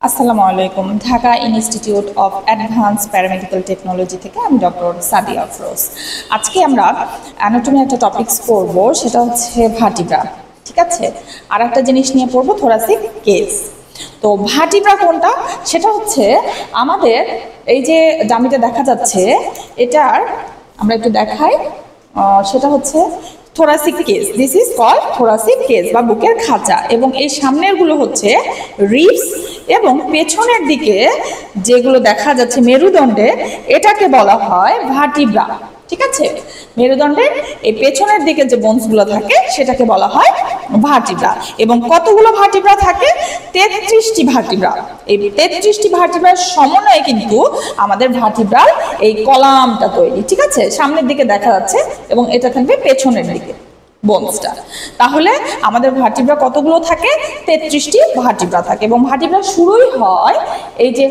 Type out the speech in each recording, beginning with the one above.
আসসালামু আলাইকুম। Dhaka institute of advance paramedical technology থেকে আমি ডক্টর সাদিয়া আফরোজ। আজকে আমরা অ্যানাটমি একটা টপিকস পড়ব, সেটা হচ্ছে ভার্টিব্রা। ঠিক আছে, আর একটা জিনিস নিয়ে পড়বো থোরাসিক কেস। তো ভার্টিব্রা কোনটা, সেটা হচ্ছে আমাদের এই যে ডামিটা দেখা যাচ্ছে, এটার আমরা একটু দেখাই, সেটা হচ্ছে thoracic cage. This is called thoracic cage বা বুকের খাঁচা, এবং এই সামনের গুলো হচ্ছে রিবস, এবং পেছনের দিকে যেগুলো দেখা যাচ্ছে মেরুদণ্ডে, এটাকে বলা হয় ভার্টিব্রা। ঠিক আছে, মেরুদণ্ডের এই পেছনের দিকে যে বোনসগুলো থাকে সেটাকে বলা হয় ভার্টিব্রা। এবং কতগুলো ভার্টিব্রা থাকে? 33টি ভার্টিব্রা। এই 33টি ভার্টিব্রার সমন্বয়ে কিন্তু আমাদের ভার্টিব্রার এই কলামটা তৈরি। ঠিক আছে, সামনের দিকে দেখা যাচ্ছে এবং এটা থাকবে পেছনের দিকে বোনসটা। তাহলে আমাদের ভার্টিব্রা কতগুলো থাকে? 33টি ভার্টিব্রা থাকে। এবং ভার্টিব্রা শুরুই হয় এই যে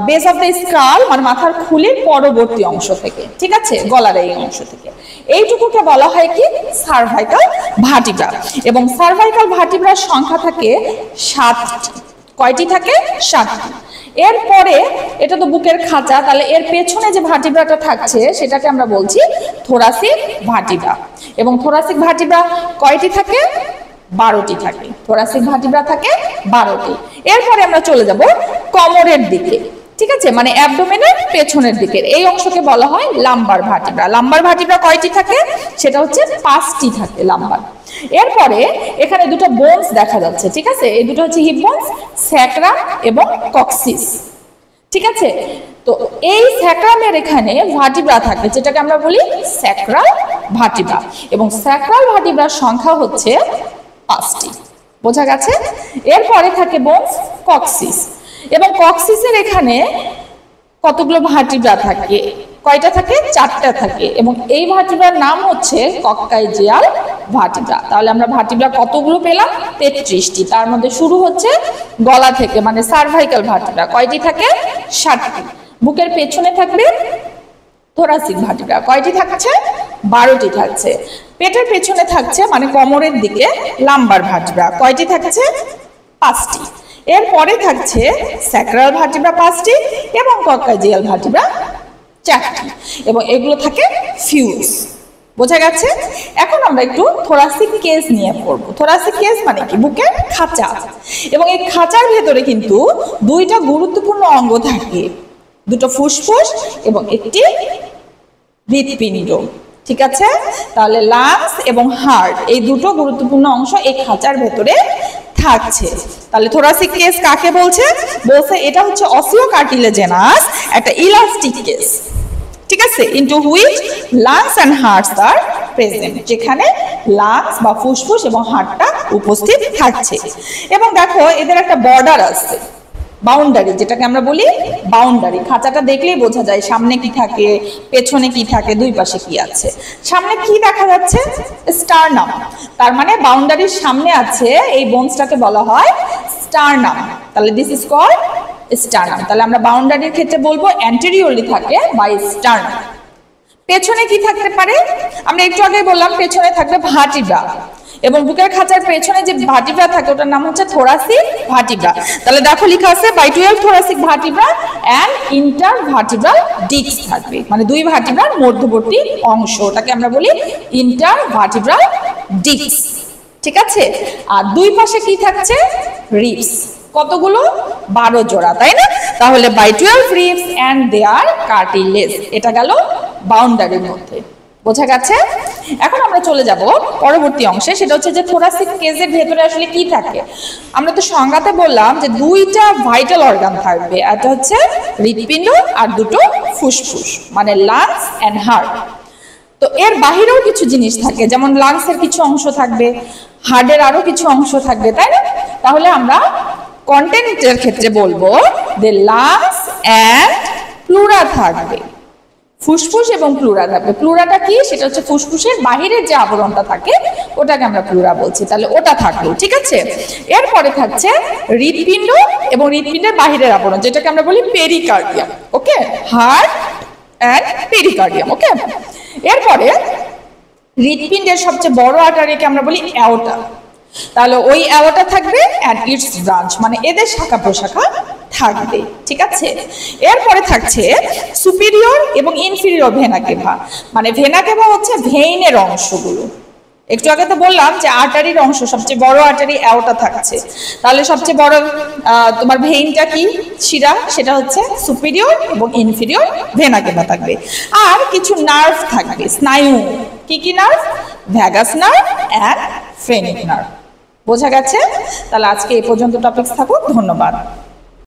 বেস অফ দ্য স্কাল, মানে মাথার খুলির পরবর্তী অংশ থেকে। ঠিক আছে, গলার এই অংশ থেকে। এইটুকুকে বলা হয় কি? Cervical vertebra. এবং সার্ভাইকাল ভার্টিব্রার সংখ্যা থাকে 7টি। কয়টি থাকে? 7টি। এরপরে এটা তো বুকের খাঁচা, তাহলে এর পেছনে যে ভার্টিব্রাটা থাকছে সেটাকে আমরা বলছি থোরাসিক ভার্টিব্রা। এবং থোরাসিক ভার্টিব্রা কয়টি থাকে? 12টি থাকে। থোরাসিক ভার্টিব্রা থাকে 12টি। এরপরে আমরা চলে যাব কোমরের দিকে। ঠিক আছে, মানে অ্যাবডোমেনের পেছনের দিকের এই অংশকে বলা হয় লাম্বার ভার্টিব্রা। লাম্বার ভার্টিব্রা কয়টি থাকে? সেটা হচ্ছে 5টি থাকে লাম্বার। এরপরে এখানে দুটো বোনস দেখা যাচ্ছে। ঠিক আছে, এই দুটো হচ্ছে হিপ বোনস, স্যাক্রাম এবং কক্সিস। ঠিক আছে, তো এই স্যাক্রামের এখানে ভার্টিব্রা থাকে, যেটাকে আমরা বলি স্যাক্রাল ভার্টিব্রা। এবং স্যাক্রাল ভার্টিব্রার সংখ্যা হচ্ছে 5টি। বোঝা গেছে? এরপরে থাকে বোনস কক্সিস। এবং কক্সিসের এখানে কতগুলো ভার্টিব্রা থাকে? কয়টা থাকে? 4টা থাকে। এবং এই ভার্টিব্রার নাম হচ্ছে কক্কাইজিয়াল ভার্টিব্রা। তাহলে আমরা ভার্টিব্রা কতগুলো পেলাম? 33টি। তার মধ্যে শুরু হচ্ছে গলা থেকে, মানে সার্ভাইকাল ভার্টিব্রা। কয়টি থাকে? 7টি। বুকের পেছনে থাকবে থোরাসিক ভার্টিব্রা। কয়টি থাকছে? 12টি থাকছে। পেটের পেছনে থাকছে, মানে কোমরের দিকে, লাম্বার ভার্টিব্রা। কয়টি থাকছে? 5টি। এরপরে থাকছে স্যাক্রাল ভার্টিব্রা 5টি এবং কক্কাইজিয়াল ভার্টিব্রা 4টি। এবং এগুলো থাকে ফিউজ। বোঝা গেছে? এখন আমরা একটু থোরাসিক কেস নিয়ে পড়বো। থোরাসিক কেস মানে কি? বুকের খাঁচা। এবং এই খাঁচার ভেতরে কিন্তু দুইটা গুরুত্বপূর্ণ অঙ্গ থাকে, দুটো ফুসফুস এবং একটি হৃৎপিণ্ড। ঠিক আছে, তাহলে লাংস এবং হার্ট, এই দুটো গুরুত্বপূর্ণ অংশ এই খাঁচার ভেতরে থাকছে। তাহলে থোরাসিক কেস কাকে বলছে? বলছে এটা হচ্ছে অসিও কার্টিলেজেনাস একটা ইলাস্টিক কেস। ঠিক আছে, into which lungs and hearts are present, যেখানে লাংস বা ফুসফুস এবং হার্টটা উপস্থিত থাকছে। এবং দেখো এদের একটা বর্ডার আছে, বাউন্ডারি, যেটাকে আমরা বলি বাউন্ডারি। খাঁচাটা দেখলেই বোঝা যায় সামনে কি থাকে, পেছনে কি থাকে, দুই পাশে কি আছে। সামনে কি দেখা যাচ্ছে? স্টারনাম। তার মানে বাউন্ডারির সামনে আছে এই বোনসটাকে বলা হয় স্টারনাম। তাহলে দিস ইজ কল্ড স্টারনাম। তাহলে আমরা বাউন্ডারির ক্ষেত্রে বলবো অ্যান্টেরিয়রলি থাকে বাই স্টারনাম। পেছনে কি থাকতে পারে? আমরা একটু আগে বললাম পেছনে থাকবে ভার্টিব্রা। এবং বুকের খাঁচার পেছনে যে ভার্টিব্রা থাকে ওটার নাম হচ্ছে থোরাসিক ভার্টিব্রা। তাহলে দেখো লেখা আছে by 12 thoracic vertebra and intervertebral disc থাকবে, মানে দুই ভার্টিব্রার মধ্যবর্তী অংশ, ওটাকে আমরা বলি ইন্টার ভার্টিব্রাল ডিস্ক। ঠিক আছে, আর দুই পাশে কি থাকছে? রিবস। কতগুলো? 12 জোড়া, তাই না? তাহলে by 12 ribs and their cartilage. এটা গেল বাউন্ডারির মধ্যে। বোঝা গেছে? এখন আমরা চলে যাব পরবর্তী অংশে, সেটা হচ্ছে যে থোরাসিক কেসের ভেতরে আসলে কি থাকে। আমরা তো সংজ্ঞাতে বললাম যে দুইটা ভাইটাল অর্গান থাকবে, একটা হচ্ছে হৃৎপিণ্ড আর দুটো ফুসফুস, মানে লাংস এন্ড হার্ট। তো এর বাহিরেও কিছু জিনিস থাকে, যেমন লাংসের কিছু অংশ থাকবে, হার্টের আরো কিছু অংশ থাকবে, তাই না? তাহলে আমরা কন্টেন্টের ক্ষেত্রে বলবো যে লাংস এন্ড প্লুরা থাকবে, ফুসফুস এবং প্লুরা থাকবে। প্লুরাটা কি? সেটা হচ্ছে ফুসফুসের বাহিরের যে আবরণটা থাকে ওটাকে আমরা প্লুরা বলছি। তাহলে ওটা থাকলো। ঠিক আছে, এরপরে থাকছে হৃৎপিণ্ড এবং হৃৎপিণ্ডের বাহিরের আবরণ, যেটাকে আমরা বলি pericardium. Okay, heart and pericardium. Okay, এরপরে হৃৎপিণ্ডের সবচেয়ে বড় আর্টারিকে আমরা বলি অ্যাওর্টা। তাহলে ওই অ্যাওর্টা থাকবে এন্ড ইটস ব্রাঞ্চ, মানে এদের শাখা প্রশাখা থাকবে, ঠিক আছে। এরপরে থাকছে সুপিরিয়র এবং ইনফিরিয়র ভেনা কেভা। মানে ভেনা কেভা হচ্ছে ভেইনের অংশগুলো। একটু আগে তো বললাম যে আর্টারির অংশ, সবচেয়ে বড় আর্টারি অ্যাওর্টা থাকছে, তাহলে সবচেয়ে বড় তোমার ভেইনটা কি, শিরা, সেটা হচ্ছে সুপিরিয়র এবং ইনফিরিয়র ভেনা কেভা থাকবে। আর কিছু নার্ভ থাকবে, স্নায়ু। কি কি nerve? Vagus nerve and phrenic nerve. বোঝা গেছে? তাহলে আজকে এই পর্যন্ত টপিকস থাকুক। ধন্যবাদ।